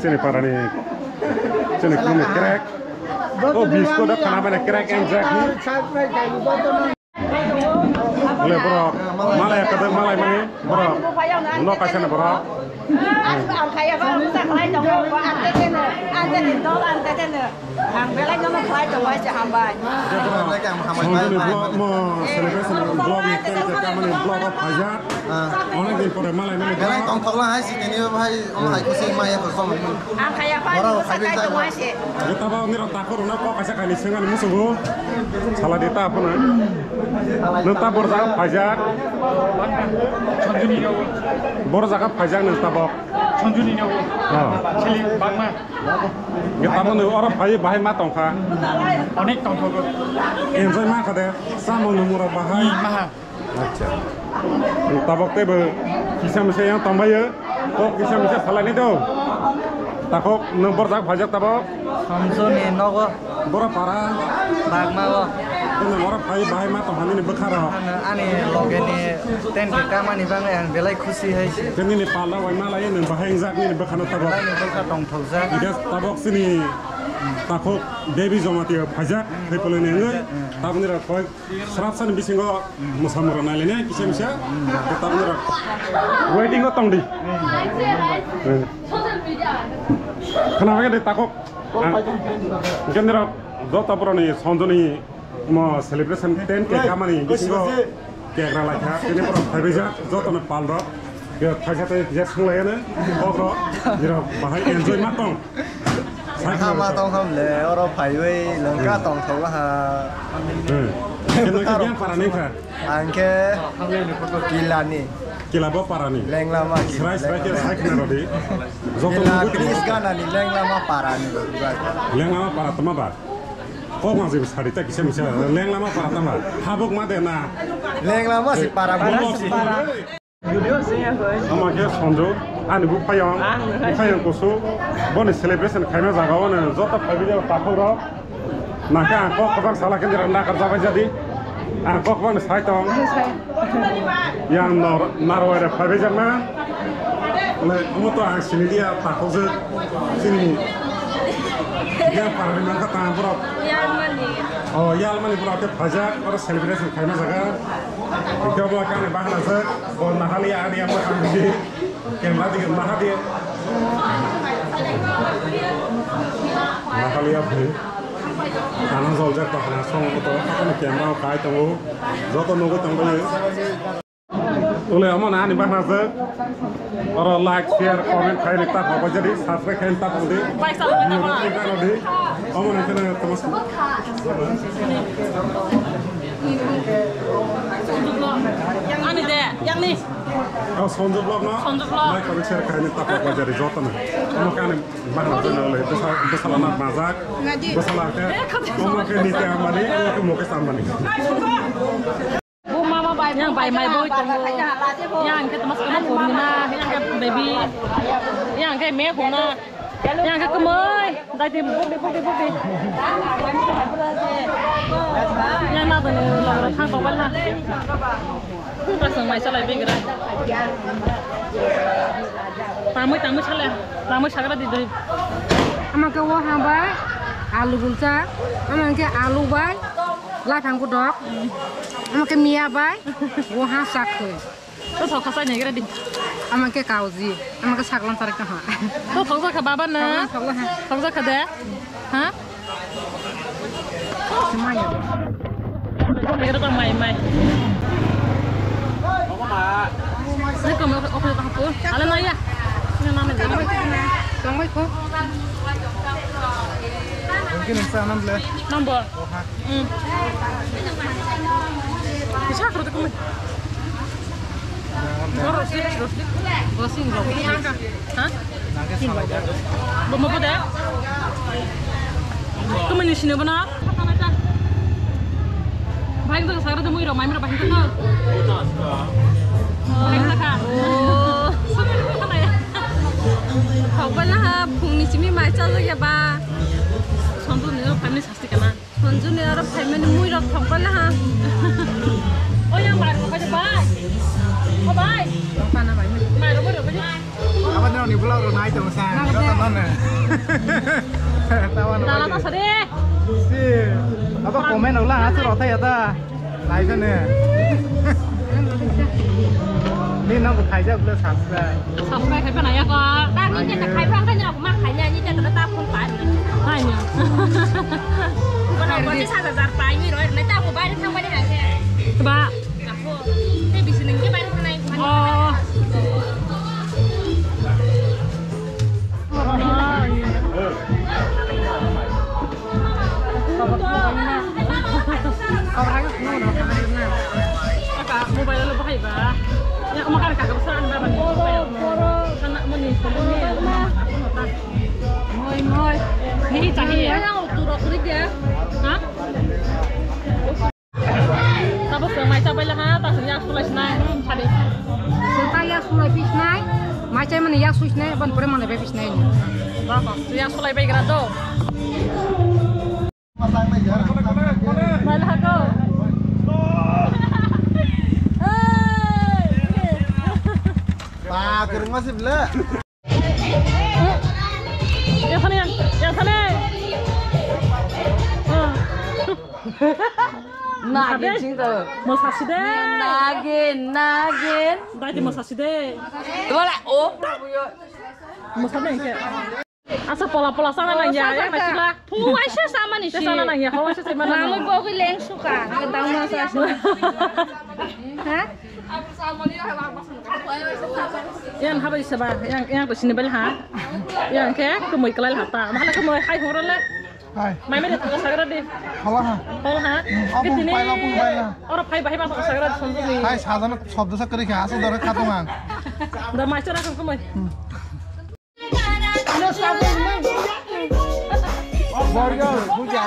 sini parani sini kumi crack oh bisko dah kenapa nih crack enjak nih boleh bro malay kata malay mana bro no kasih bro Ang kaya ba ang sa klay dong ko ante din do ante din ang belay no klay dong wa sa hambay mo celebration vlog ni kita mana vlog apa aja orang di pore malay mana belai tong thok la hai si teni hai om hai ku sing mai ko som ang kaya ba sa klay dong wa si kita bawa ni rata ko na ko kasih kali sengan musuh salah dita apa na nta borza pajak borza ka pajak nta bok 천준이냐고 칠리 막마 kita mau nih orang bayi bayi matong kah 어넥 똥토고 enjoy mak kade sama numur bayi 마하 acha nta bok tebe kisah mesti yang tambah ya kok kisah mesti salah ni tu takok nomor jak pajak tabok samsoni nogo bora para bagmago ini orang bayi bayi matong hani ni bekhara ani logeni ten ke kamani bang yang belai khusi hai si ini ni pala wai malay ni bayi jak ni bekhana tabok ni belka tong thokja Idas tabok sini takok baby zomati pajak people ni ngur tabni ra koi serapsan bisingo musamura nalene kisah misya tabni ra waiting ko tongdi kenapa kan takok kendera zota purani sonjoni mo celebration ten ke kamani bisingo ke agra lakha ini pura phabeja zota na paldo ya thajate ya sunglayane ogro jira bahai enjoy matong sama tong ham le oro phai wei lengka tong thok la ha kenapa yang parani kah angke kilani kilabo parani leng lama serai serai ke sai kena rodi zota kila nunggu kris gana ni leng lama parani leng lama para tama ba kok masih besar itu kisah misal leng lama para tama habuk mate na leng lama si para আমাকে সঞ্জয় আনি বুপায়ং বুপায়ং কসু বনে সেলিব্রেশন খাইনা জাগাওনে যত ফাইবিজা তাখর নাকে আক কবার সালা কেন রান্না কর যাবে যদি আক কবার সাইতং ইয়াং নারওয়ারে ফাইবিজা না লে আমতো আ সিনিদিয়া তাখজে সিনি ইয়া পারনি মানকা তাম্পুর oh ya almani berarti pajak orang selebrasi kayak mana kita buat kan bahkan se oh nahali ada yang makan di yang lagi nahali nahali apa karena soalnya tak pernah song itu kan kamera kayak tunggu jatuh nunggu tunggu oleh aman ani bahkan se orang like share comment kayak kita apa jadi subscribe kayak kita pun deh aman itu nih terus yang ani deh yang nih oh sonjo blog na like comment share kayak kita apa jadi jatuh nih kamu kan bahkan se oleh besar anak mazak besar ke kamu ke nite amani kamu mau ke samani yang bayi mai boy yang kita masuk ke rumah yang ke baby yang ke me kuna yang ke kemoi dari tim bukti yang mana tu lo thang bawal lah pasang mai salai begira tamu cakra di doi আমাকে ও হাবাই আলু গুলচা আমাকে আলু বাই লাফাং পুদক আমাকে মিয়া বাই ও হা শাক হই tu thok kasai ni kira di আমাকে কাউজি আমাকে ছাগলাম তারে কাহা tu thok sa baba na thok sa kada ha semuanya kira tu mai ni kamu oke tak apa ala na ya ni nama dia Tunggu kok. mungkin bisa nombor bisa kerja kamu Gosing loh. Hah? Belum apa deh? Kamu di sini benar? Baik tuh sekarang temu iroh, main berapa hinta tuh? Baik tak? Oh, mana ya? Kau pernah pungni cimi macam tu ya ba? Sontu nih orang family pasti kena. Sontu nih orang family mu iroh kau pernah? Oh yang baru apa aja baik? Oh baik. Apa nama ini? Baik apa aja? apa nih nih pulau orang naik dong sang, kau tonton ya. Dalam apa sedih? Si, apa komen ulang asal roti ya ta, naik kan ya. Ini nang khai aja udah subscribe. Subscribe kayak mana ya kok? Tadi kita khai perang kan aku mah khai nyanyi dan kita pun pan. Hanya. Kalau aku sih sadar pai mi rồi, nanti aku bayar thang bayar hàng kia. Coba. Aku, ini bisa nengki bayar thang này. Oh. Mobile lo pakai ba? Ya kamu kan kakak besar anda bani. Anak meni sebelumnya. Moi. Ini cahaya ya? Yang turut turut dia. Hah? Tapi semai capai lah ha, tak senyap sulai senai, tadi. Saya sulai pisnai, macam mana ya susnai, ban pernah mana pisnai ni. Berapa? Yang sulai baik rado. Malah aku. Pak, kurang masih bela. Yang sana. Nagin cinta. Masasi deh. Nagin. Dah di masasi deh. Boleh. Oh. Masasi deh. Asa pola sana nanya ya, macam lah. Puasa sama nih sih. Sana nanya, kalau saya mana? Lalu gue leng suka, ketemu masasi. Hah? Yang apa sih sebab? Yang tu sini balik ha? Yang ke? Kemui kelal hata. Malah kemui hai horan lah. Hai. Mai mai tu sagara deh. Halah ha. Kalau ha? Apung paila. Orang pai bahai masuk sagara sendiri ni. Hai, sahaja शब्द से करी क्या सुधार खातो मान. Dah macam nak kemui. Burger, puja.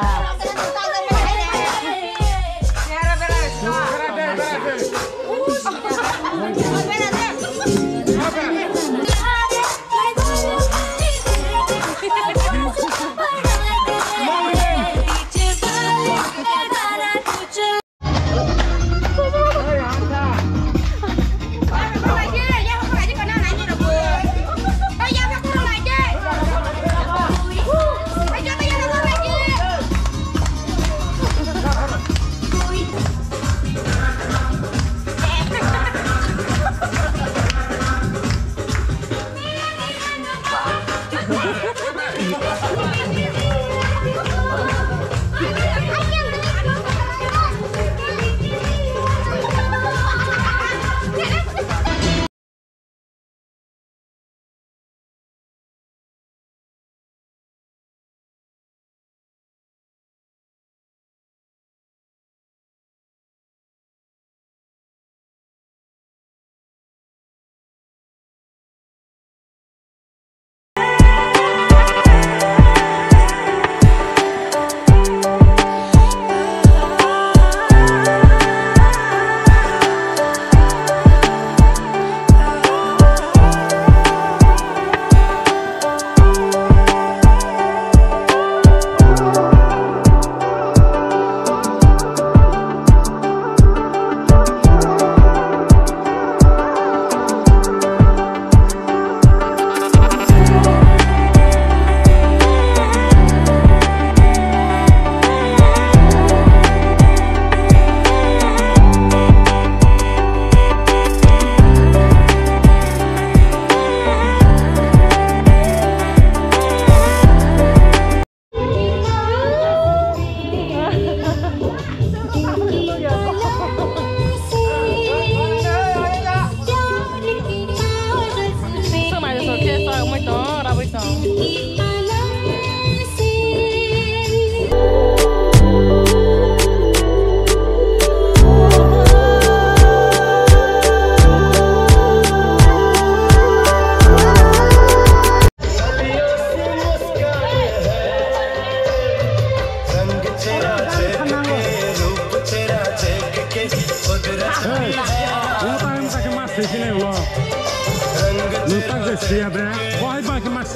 Não está descendo, né? Corre para que mais